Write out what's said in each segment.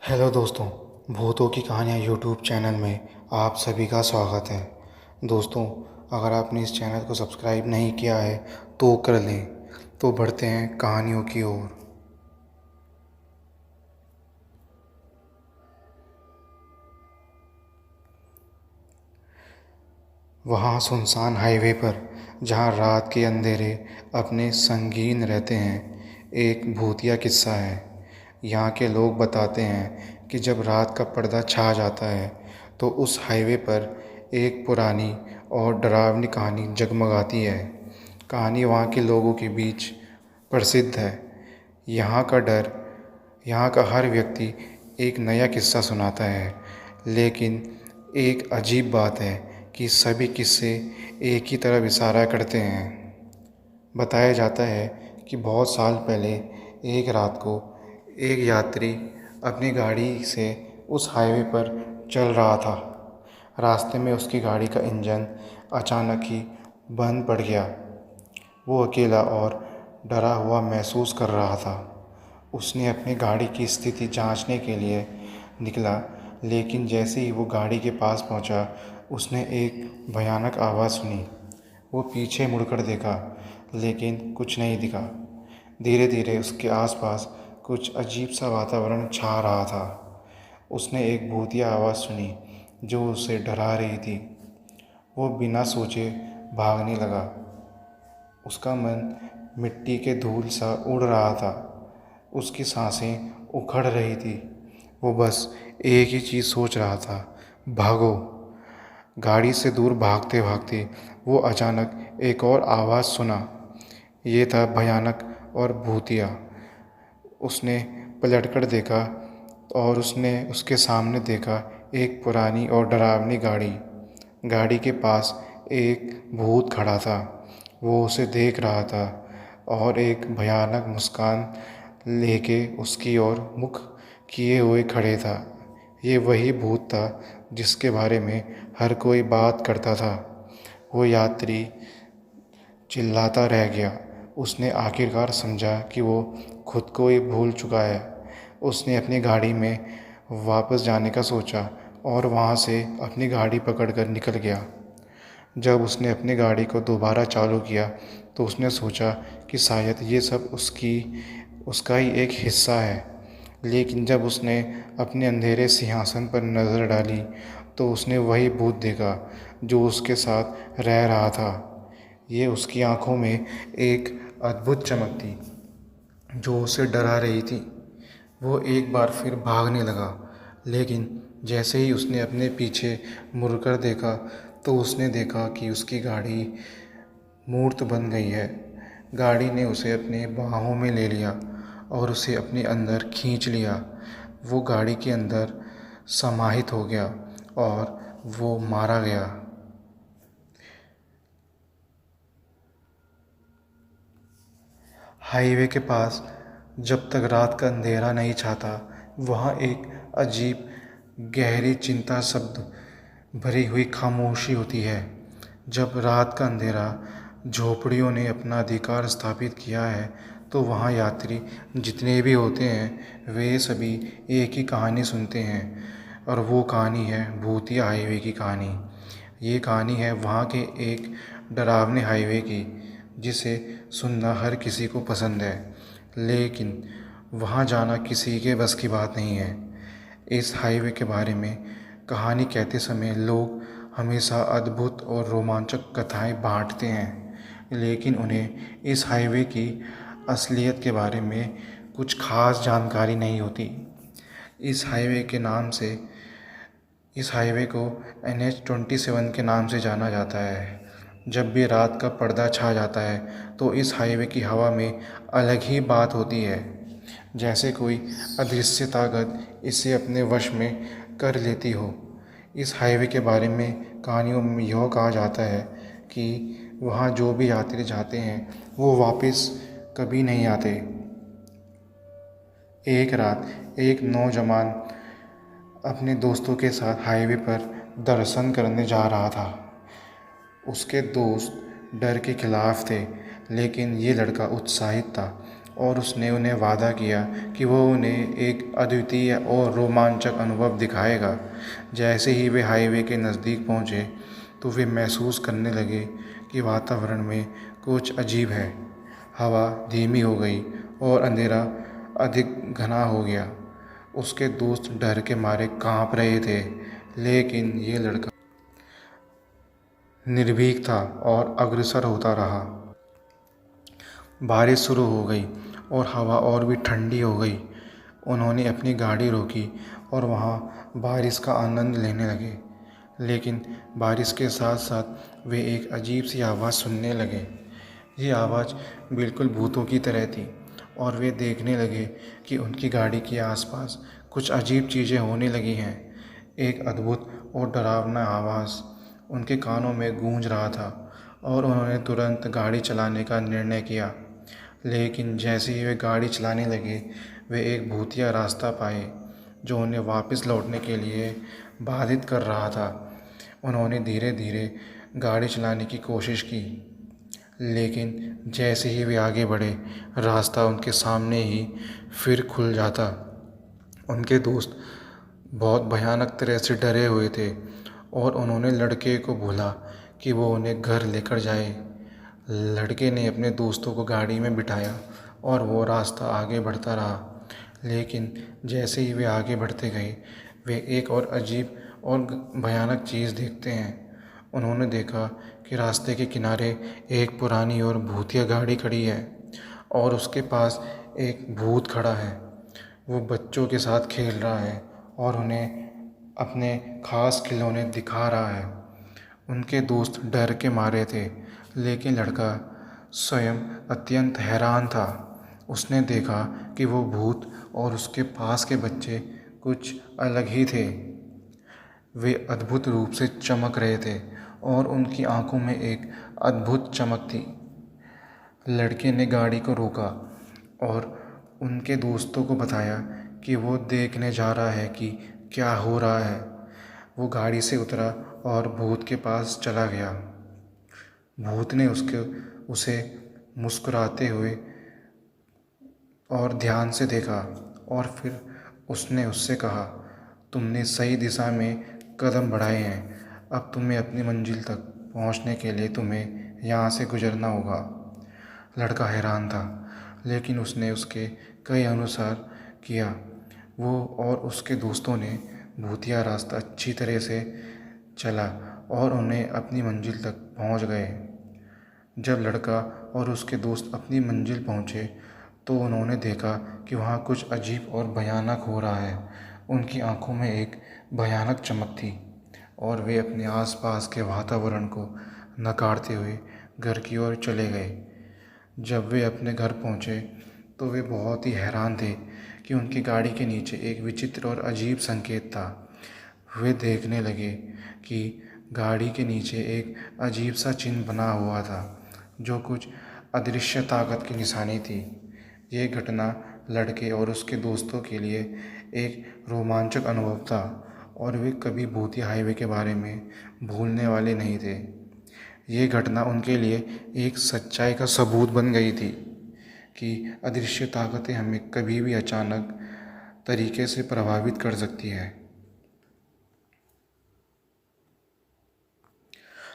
Hello दोस्तों, भूतों की कहानियाँ यूट्यूब चैनल में आप सभी का स्वागत है। दोस्तों, अगर आपने इस चैनल को सब्सक्राइब नहीं किया है तो कर लें। तो बढ़ते हैं कहानियों की ओर। वहाँ सुनसान हाईवे पर, जहाँ रात के अंधेरे अपने संगीन रहते हैं, एक भूतिया किस्सा है। यहाँ के लोग बताते हैं कि जब रात का पर्दा छा जाता है तो उस हाईवे पर एक पुरानी और डरावनी कहानी जगमगाती है। कहानी वहाँ के लोगों के बीच प्रसिद्ध है। यहाँ का डर, यहाँ का हर व्यक्ति एक नया किस्सा सुनाता है, लेकिन एक अजीब बात है कि सभी किस्से एक ही तरफ इशारा करते हैं। बताया जाता है कि बहुत साल पहले एक रात को एक यात्री अपनी गाड़ी से उस हाईवे पर चल रहा था। रास्ते में उसकी गाड़ी का इंजन अचानक ही बंद पड़ गया। वो अकेला और डरा हुआ महसूस कर रहा था। उसने अपनी गाड़ी की स्थिति जांचने के लिए निकला, लेकिन जैसे ही वो गाड़ी के पास पहुंचा, उसने एक भयानक आवाज़ सुनी। वो पीछे मुड़कर देखा, लेकिन कुछ नहीं दिखा। धीरे धीरे उसके आसपास कुछ अजीब सा वातावरण छा रहा था। उसने एक भूतिया आवाज़ सुनी जो उसे डरा रही थी। वो बिना सोचे भागने लगा। उसका मन मिट्टी के धूल सा उड़ रहा था। उसकी सांसें उखड़ रही थी। वो बस एक ही चीज़ सोच रहा था, भागो। गाड़ी से दूर भागते भागते वो अचानक एक और आवाज़ सुना। ये था भयानक और भूतिया। उसने पलटकर देखा और उसने उसके सामने देखा एक पुरानी और डरावनी गाड़ी। गाड़ी के पास एक भूत खड़ा था। वो उसे देख रहा था और एक भयानक मुस्कान लेके उसकी ओर मुख किए हुए खड़े था। ये वही भूत था जिसके बारे में हर कोई बात करता था। वो यात्री चिल्लाता रह गया। उसने आखिरकार समझा कि वो खुद को ही भूल चुका है। उसने अपनी गाड़ी में वापस जाने का सोचा और वहाँ से अपनी गाड़ी पकड़कर निकल गया। जब उसने अपनी गाड़ी को दोबारा चालू किया तो उसने सोचा कि शायद ये सब उसका ही एक हिस्सा है। लेकिन जब उसने अपने अंधेरे सिंहासन पर नज़र डाली तो उसने वही भूत देखा जो उसके साथ रह रहा था। ये उसकी आंखों में एक अद्भुत चमक थी जो उसे डरा रही थी। वो एक बार फिर भागने लगा, लेकिन जैसे ही उसने अपने पीछे मुड़कर देखा तो उसने देखा कि उसकी गाड़ी मूर्त बन गई है। गाड़ी ने उसे अपने बाहों में ले लिया और उसे अपने अंदर खींच लिया। वो गाड़ी के अंदर समाहित हो गया और वो मारा गया। हाईवे के पास जब तक रात का अंधेरा नहीं छाता, वहाँ एक अजीब गहरी चिंता शब्द भरी हुई खामोशी होती है। जब रात का अंधेरा झोपड़ियों ने अपना अधिकार स्थापित किया है तो वहाँ यात्री जितने भी होते हैं वे सभी एक ही कहानी सुनते हैं, और वो कहानी है भूतिया हाईवे की कहानी। ये कहानी है वहाँ के एक डरावने हाईवे की, जिसे सुनना हर किसी को पसंद है, लेकिन वहाँ जाना किसी के बस की बात नहीं है। इस हाईवे के बारे में कहानी कहते समय लोग हमेशा अद्भुत और रोमांचक कथाएं बांटते हैं, लेकिन उन्हें इस हाईवे की असलियत के बारे में कुछ खास जानकारी नहीं होती। इस हाईवे के नाम से इस हाईवे को NH-27 के नाम से जाना जाता है। जब भी रात का पर्दा छा जाता है तो इस हाईवे की हवा में अलग ही बात होती है, जैसे कोई अदृश्य ताकत इसे अपने वश में कर लेती हो। इस हाईवे के बारे में कहानियों में यह कहा जाता है कि वहाँ जो भी यात्री जाते हैं वो वापस कभी नहीं आते। एक रात एक नौजवान अपने दोस्तों के साथ हाईवे पर दर्शन करने जा रहा था। उसके दोस्त डर के खिलाफ थे, लेकिन ये लड़का उत्साहित था और उसने उन्हें वादा किया कि वो उन्हें एक अद्वितीय और रोमांचक अनुभव दिखाएगा। जैसे ही वे हाईवे के नज़दीक पहुँचे तो वे महसूस करने लगे कि वातावरण में कुछ अजीब है। हवा धीमी हो गई और अंधेरा अधिक घना हो गया। उसके दोस्त डर के मारे कांप रहे थे, लेकिन ये लड़का निर्भीक था और अग्रसर होता रहा। बारिश शुरू हो गई और हवा और भी ठंडी हो गई। उन्होंने अपनी गाड़ी रोकी और वहाँ बारिश का आनंद लेने लगे। लेकिन बारिश के साथ साथ वे एक अजीब सी आवाज़ सुनने लगे। ये आवाज़ बिल्कुल भूतों की तरह थी और वे देखने लगे कि उनकी गाड़ी के आसपास कुछ अजीब चीज़ें होने लगी हैं। एक अद्भुत और डरावना आवाज़ उनके कानों में गूंज रहा था और उन्होंने तुरंत गाड़ी चलाने का निर्णय किया। लेकिन जैसे ही वे गाड़ी चलाने लगे, वे एक भूतिया रास्ता पाए जो उन्हें वापस लौटने के लिए बाधित कर रहा था। उन्होंने धीरे धीरे गाड़ी चलाने की कोशिश की, लेकिन जैसे ही वे आगे बढ़े, रास्ता उनके सामने ही फिर खुल जाता। उनके दोस्त बहुत भयानक तरह से डरे हुए थे और उन्होंने लड़के को बोला कि वो उन्हें घर लेकर जाए। लड़के ने अपने दोस्तों को गाड़ी में बिठाया और वो रास्ता आगे बढ़ता रहा। लेकिन जैसे ही वे आगे बढ़ते गए, वे एक और अजीब और भयानक चीज़ देखते हैं। उन्होंने देखा कि रास्ते के किनारे एक पुरानी और भूतिया गाड़ी खड़ी है और उसके पास एक भूत खड़ा है। वो बच्चों के साथ खेल रहा है और उन्हें अपने खास खिलौने दिखा रहा है। उनके दोस्त डर के मारे थे, लेकिन लड़का स्वयं अत्यंत हैरान था। उसने देखा कि वो भूत और उसके पास के बच्चे कुछ अलग ही थे। वे अद्भुत रूप से चमक रहे थे और उनकी आंखों में एक अद्भुत चमक थी। लड़के ने गाड़ी को रोका और उनके दोस्तों को बताया कि वो देखने जा रहा है कि क्या हो रहा है। वो गाड़ी से उतरा और भूत के पास चला गया। भूत ने उसे मुस्कुराते हुए और ध्यान से देखा और फिर उसने उससे कहा, तुमने सही दिशा में कदम बढ़ाए हैं। अब तुम्हें अपनी मंजिल तक पहुंचने के लिए तुम्हें यहाँ से गुजरना होगा। लड़का हैरान था, लेकिन उसने उसके कई अनुसार किया। वो और उसके दोस्तों ने भूतिया रास्ता अच्छी तरह से चला और उन्हें अपनी मंजिल तक पहुंच गए। जब लड़का और उसके दोस्त अपनी मंजिल पहुंचे तो उन्होंने देखा कि वहाँ कुछ अजीब और भयानक हो रहा है। उनकी आंखों में एक भयानक चमक थी और वे अपने आसपास के वातावरण को नकारते हुए घर की ओर चले गए। जब वे अपने घर पहुँचे तो वे बहुत ही हैरान थे कि उनकी गाड़ी के नीचे एक विचित्र और अजीब संकेत था। वे देखने लगे कि गाड़ी के नीचे एक अजीब सा चिन्ह बना हुआ था जो कुछ अदृश्य ताकत की निशानी थी। ये घटना लड़के और उसके दोस्तों के लिए एक रोमांचक अनुभव था और वे कभी भूतिया हाईवे के बारे में भूलने वाले नहीं थे। ये घटना उनके लिए एक सच्चाई का सबूत बन गई थी कि अदृश्य ताकतें हमें कभी भी अचानक तरीके से प्रभावित कर सकती है।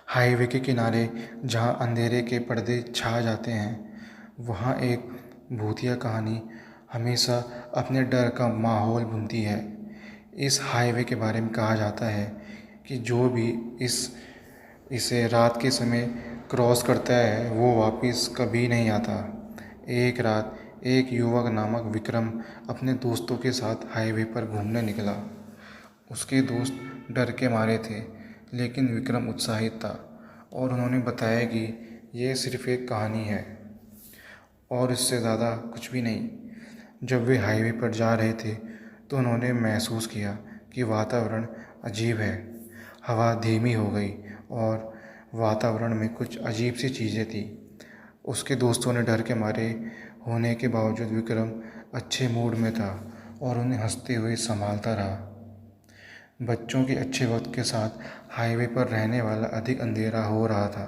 हाईवे के किनारे जहाँ अंधेरे के पर्दे छा जाते हैं, वहाँ एक भूतिया कहानी हमेशा अपने डर का माहौल बुनती है। इस हाईवे के बारे में कहा जाता है कि जो भी इसे रात के समय क्रॉस करता है वो वापस कभी नहीं आता। एक रात एक युवक नामक विक्रम अपने दोस्तों के साथ हाईवे पर घूमने निकला। उसके दोस्त डर के मारे थे, लेकिन विक्रम उत्साहित था और उन्होंने बताया कि यह सिर्फ एक कहानी है और इससे ज़्यादा कुछ भी नहीं। जब वे हाईवे पर जा रहे थे तो उन्होंने महसूस किया कि वातावरण अजीब है। हवा धीमी हो गई और वातावरण में कुछ अजीब सी चीज़ें थी। उसके दोस्तों ने डर के मारे होने के बावजूद विक्रम अच्छे मूड में था और उन्हें हंसते हुए संभालता रहा। बच्चों के अच्छे वक्त के साथ हाईवे पर रहने वाला अधिक अंधेरा हो रहा था।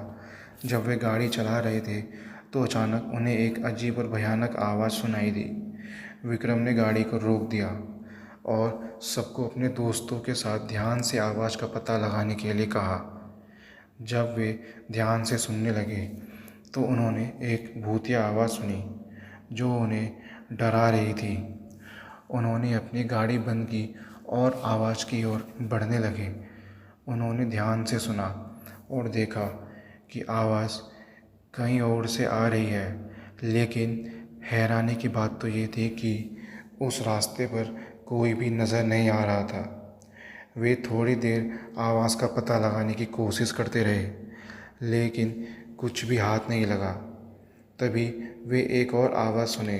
जब वे गाड़ी चला रहे थे तो अचानक उन्हें एक अजीब और भयानक आवाज़ सुनाई दी। विक्रम ने गाड़ी को रोक दिया और सबको अपने दोस्तों के साथ ध्यान से आवाज़ का पता लगाने के लिए कहा। जब वे ध्यान से सुनने लगे तो उन्होंने एक भूतिया आवाज़ सुनी जो उन्हें डरा रही थी। उन्होंने अपनी गाड़ी बंद की और आवाज़ की ओर बढ़ने लगे। उन्होंने ध्यान से सुना और देखा कि आवाज़ कहीं और से आ रही है, लेकिन हैरानी की बात तो ये थी कि उस रास्ते पर कोई भी नज़र नहीं आ रहा था। वे थोड़ी देर आवाज़ का पता लगाने की कोशिश करते रहे, लेकिन कुछ भी हाथ नहीं लगा। तभी वे एक और आवाज़ सुने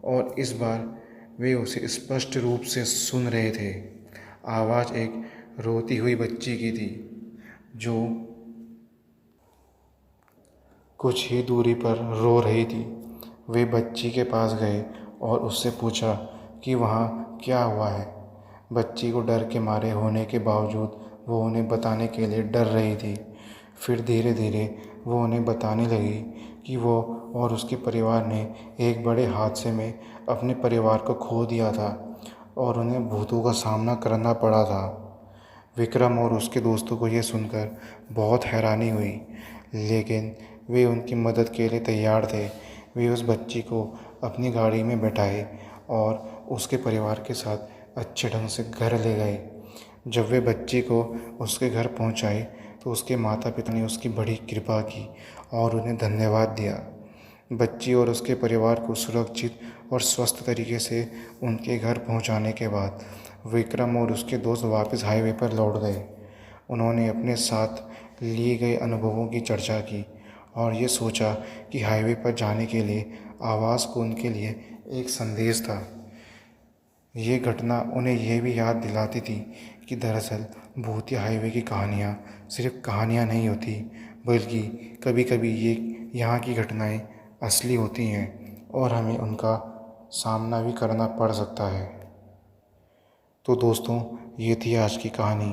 और इस बार वे उसे स्पष्ट रूप से सुन रहे थे। आवाज़ एक रोती हुई बच्ची की थी जो कुछ ही दूरी पर रो रही थी। वे बच्ची के पास गए और उससे पूछा कि वहाँ क्या हुआ है। बच्ची को डर के मारे होने के बावजूद वो उन्हें बताने के लिए डर रही थी। फिर धीरे धीरे वो उन्हें बताने लगी कि वो और उसके परिवार ने एक बड़े हादसे में अपने परिवार को खो दिया था और उन्हें भूतों का सामना करना पड़ा था। विक्रम और उसके दोस्तों को यह सुनकर बहुत हैरानी हुई, लेकिन वे उनकी मदद के लिए तैयार थे। वे उस बच्ची को अपनी गाड़ी में बैठाए और उसके परिवार के साथ अच्छे ढंग से घर ले गए। जब वे बच्ची को उसके घर पहुंचाए तो उसके माता पिता ने उसकी बड़ी कृपा की और उन्हें धन्यवाद दिया। बच्ची और उसके परिवार को सुरक्षित और स्वस्थ तरीके से उनके घर पहुंचाने के बाद विक्रम और उसके दोस्त वापस हाईवे पर लौट गए। उन्होंने अपने साथ लिए गए अनुभवों की चर्चा की और ये सोचा कि हाईवे पर जाने के लिए आवाज़ को उनके लिए एक संदेश था। ये घटना उन्हें यह भी याद दिलाती थी कि दरअसल भूतिया हाईवे की कहानियाँ सिर्फ कहानियाँ नहीं होती, बल्कि कभी कभी ये यहाँ की घटनाएं असली होती हैं और हमें उनका सामना भी करना पड़ सकता है। तो दोस्तों, ये थी आज की कहानी।